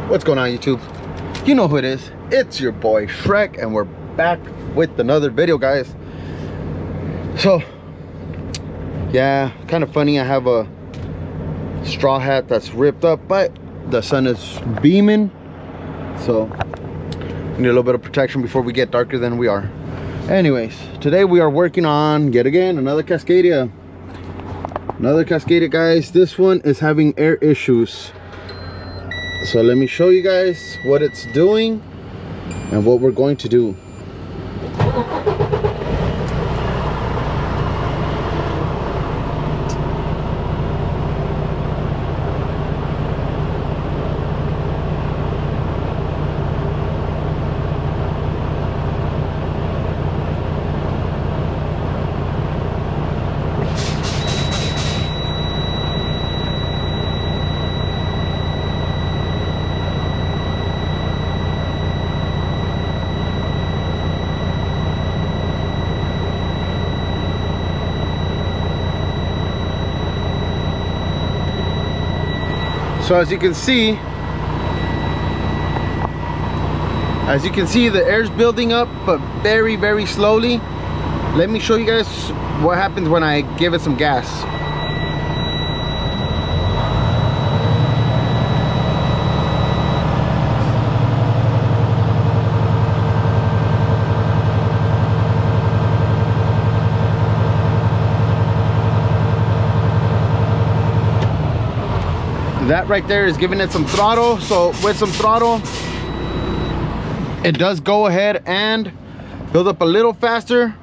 What's going on, YouTube? You know who it is. It's your boy Shrek, and we're back with another video, guys. So yeah, kind of funny. I have a straw hat that's ripped up, but the sun is beaming, so we need a little bit of protection before we get darker than we are. Anyways, today we are working on yet again another Cascadia. Guys. This one is having air issues, so let me show you guys what it's doing and what we're going to do. So as you can see, the air's building up, but very, very slowly. Let me show you guys what happens when I give it some gas. That right there is giving it some throttle. So with some throttle, it does go ahead and build up a little faster,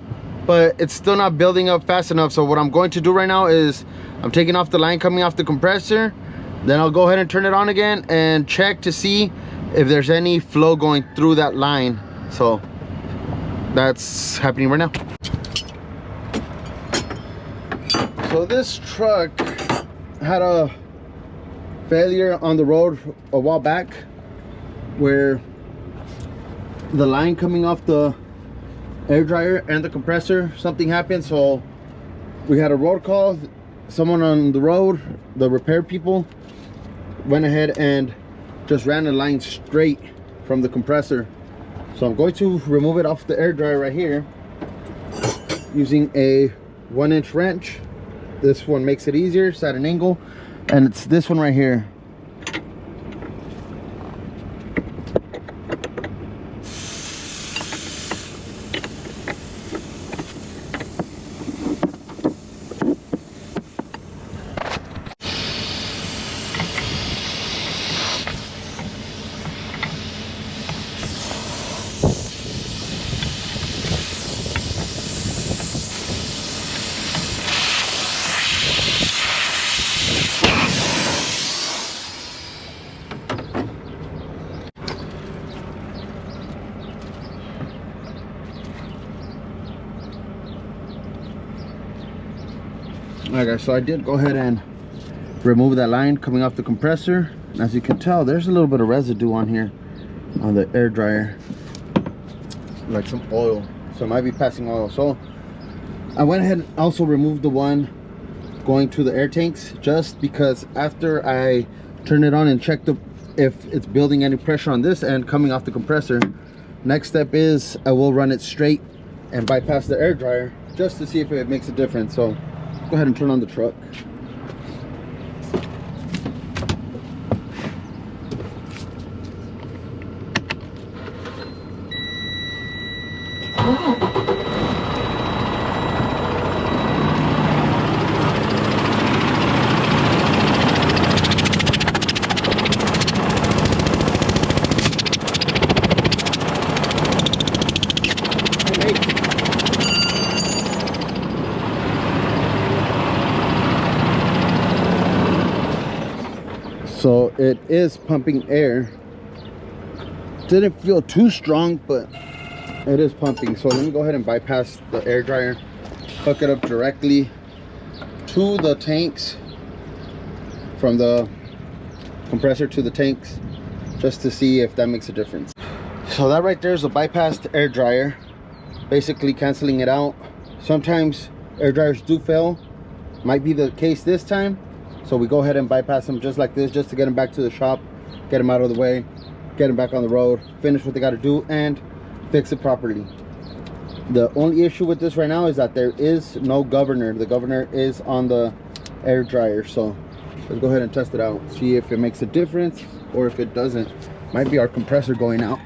but it's still not building up fast enough. So what I'm going to do right now is I'm taking off the line coming off the compressor, then I'll go ahead and turn it on again and check to see if there's any flow going through that line. So that's happening right now. So this truck had a failure on the road a while back where the line coming off the air dryer and the compressor, something happened. So we had a road call. Someone on the road, the repair people, went ahead and just ran the line straight from the compressor. So I'm going to remove it off the air dryer right here using a 1-inch wrench. This one makes it easier. It's at an angle, and it's this one right here. Alright guys, so I did go ahead and remove that line coming off the compressor. And as you can tell, there's a little bit of residue on here on the air dryer, like some oil, so it might be passing oil. So I went ahead and also removed the one going to the air tanks, just because after I turn it on and check if it's building any pressure on this end coming off the compressor, next step is I will run it straight and bypass the air dryer just to see if it makes a difference. So go ahead and turn on the truck. So it is pumping air. Didn't feel too strong, but it is pumping. So let me go ahead and bypass the air dryer, hook it up directly to the tanks, from the compressor to the tanks, just to see if that makes a difference. So that right there is a bypassed air dryer, basically canceling it out. Sometimes air dryers do fail, might be the case this time. So we go ahead and bypass them just like this, just to get them back to the shop, get them out of the way. get them back on the road, finish what they got to do, and fix it properly. The only issue with this right now is that there is no governor. The governor is on the air dryer, so let's go ahead and test it out, see if it makes a difference or if it doesn't. Might be our compressor going out.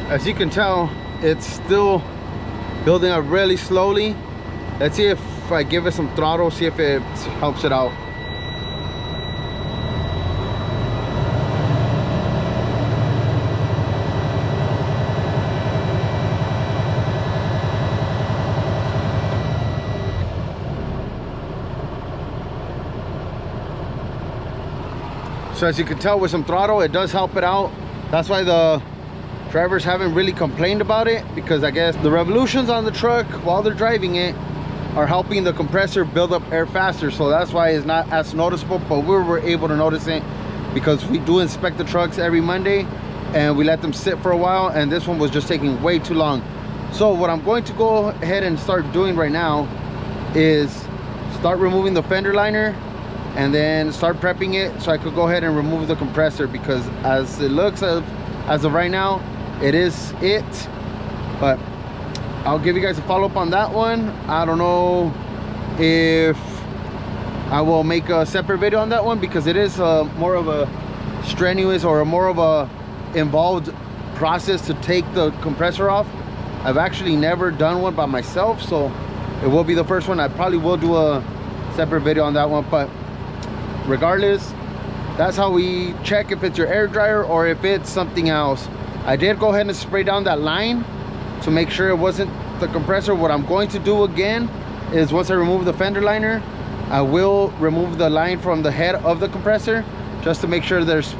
As you can tell, it's still building up really slowly. Let's see if I give it some throttle, see if it helps it out. So as you can tell, with some throttle, it does help it out. That's why the drivers haven't really complained about it, because I guess the revolutions on the truck while they're driving it are helping the compressor build up air faster. So that's why it's not as noticeable, but we were able to notice it because we do inspect the trucks every Monday and we let them sit for a while, and this one was just taking way too long. So what I'm going to go ahead and start doing right now is start removing the fender liner and then start prepping it so I could go ahead and remove the compressor, because as it looks as of right now, it is it. But I'll give you guys a follow-up on that one. I don't know if I will make a separate video on that one, because it is more of a strenuous or more of a involved process to take the compressor off. I've actually never done one by myself, so it will be the first one. I probably will do a separate video on that one, but regardless, that's how we check if it's your air dryer or if it's something else. I did go ahead and spray down that line to make sure it wasn't the compressor. What I'm going to do again is, once I remove the fender liner, I will remove the line from the head of the compressor just to make sure there's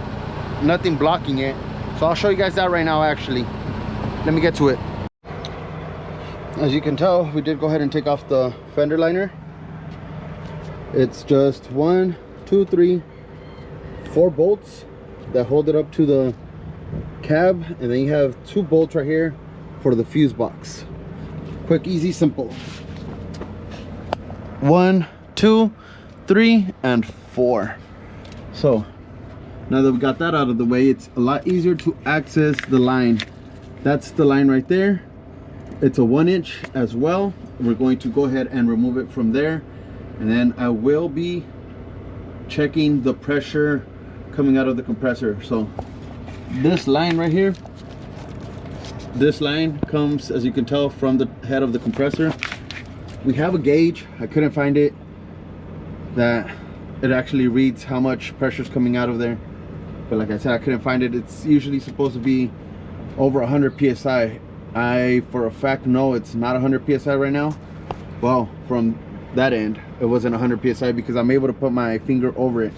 nothing blocking it. So I'll show you guys that right now. Actually, let me get to it. As you can tell, we did go ahead and take off the fender liner. It's just 1, 2, 3, 4 bolts that hold it up to the cab, and then you have 2 bolts right here for the fuse box. Quick, easy, simple. 1, 2, 3, and 4. So now that we got that out of the way, it's a lot easier to access the line. That's the line right there. It's a 1-inch as well. We're going to go ahead and remove it from there, and then I will be checking the pressure coming out of the compressor. So this line right here, this line comes, as you can tell, from the head of the compressor. We have a gauge. I couldn't find it that it actually reads how much pressure is coming out of there, but like I said, I couldn't find it. It's usually supposed to be over 100 psi. I for a fact know it's not 100 psi right now. Well, from that end it wasn't 100 psi, because I'm able to put my finger over it.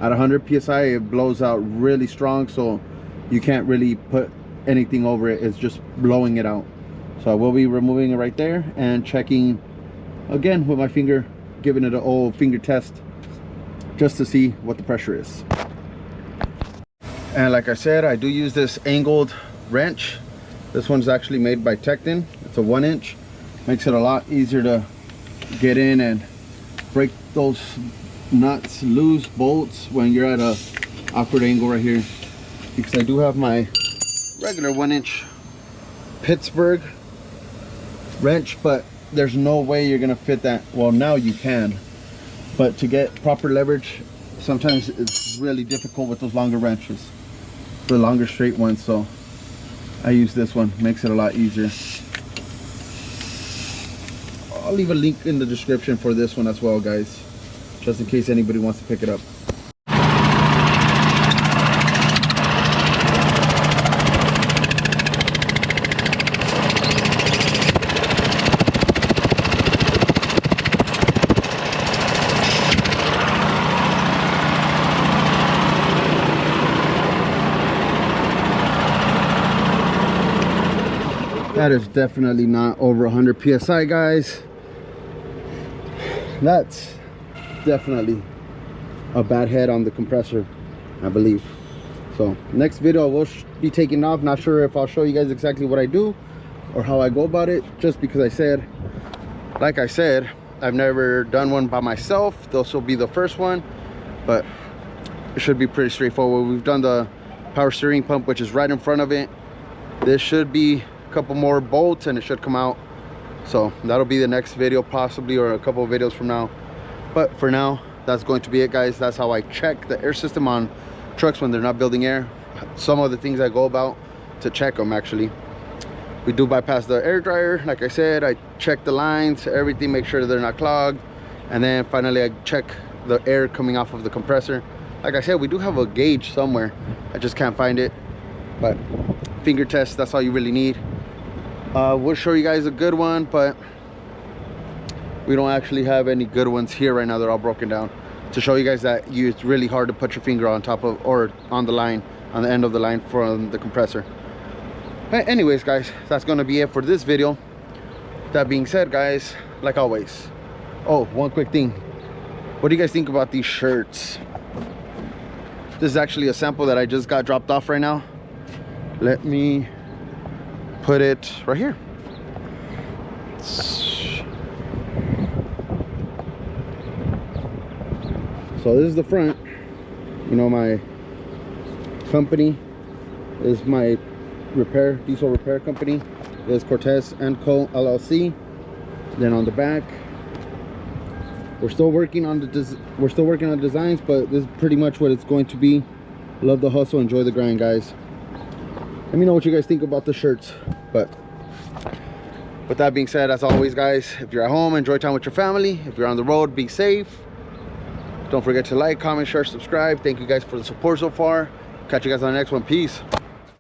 At 100 psi it blows out really strong, so you can't really put anything over it. It's just blowing it out. So I will be removing it right there and checking again with my finger, giving it an old finger test just to see what the pressure is. And like I said, I do use this angled wrench. This one's actually made by Tecton. It's a 1-inch. Makes it a lot easier to get in and break those nuts, loose bolts when you're at a awkward angle right here. Because I do have my regular 1-inch Pittsburgh wrench, but there's no way you're gonna fit that. Well, now you can, but to get proper leverage, sometimes it's really difficult with those longer wrenches, the longer straight ones. So I use this one. Makes it a lot easier. I'll leave a link in the description for this one as well, guys, just in case anybody wants to pick it up. That is definitely not over 100 psi, guys. That's definitely a bad head on the compressor, I believe. So next video I will be taking off. Not sure if I'll show you guys exactly what I do or how I go about it, just because like I said, I've never done one by myself. This will be the first one, but it should be pretty straightforward. We've done the power steering pump, which is right in front of it. This should be a couple more bolts and it should come out. So that'll be the next video possibly, or a couple of videos from now. But for now, that's going to be it, guys. That's how I check the air system on trucks when they're not building air. Some of the things I go about to check them, actually. We do bypass the air dryer. Like I said, I check the lines, everything, make sure that they're not clogged. And then finally I check the air coming off of the compressor. Like I said, we do have a gauge somewhere. I just can't find it. But finger test, that's all you really need. We'll show you guys a good one, but we don't actually have any good ones here right now. They're all broken down, to show you guys that it's really hard to put your finger on top of, or on the line, on the end of the line from the compressor. But anyways, guys, that's gonna be it for this video. That being said, guys, like always, oh, one quick thing, what do you guys think about these shirts? This is actually a sample that I just got dropped off right now. Let me put it right here. So this is the front. You know, my company is my diesel repair company. It's Cortez & Co. LLC. Then on the back, we're still working on designs, but this is pretty much what it's going to be. Love the hustle, enjoy the grind, guys. Let me know what you guys think about the shirts. But with that being said, as always, guys, if you're at home, enjoy time with your family. If you're on the road, be safe. Don't forget to like, comment, share, subscribe. Thank you guys for the support so far. Catch you guys on the next one. Peace.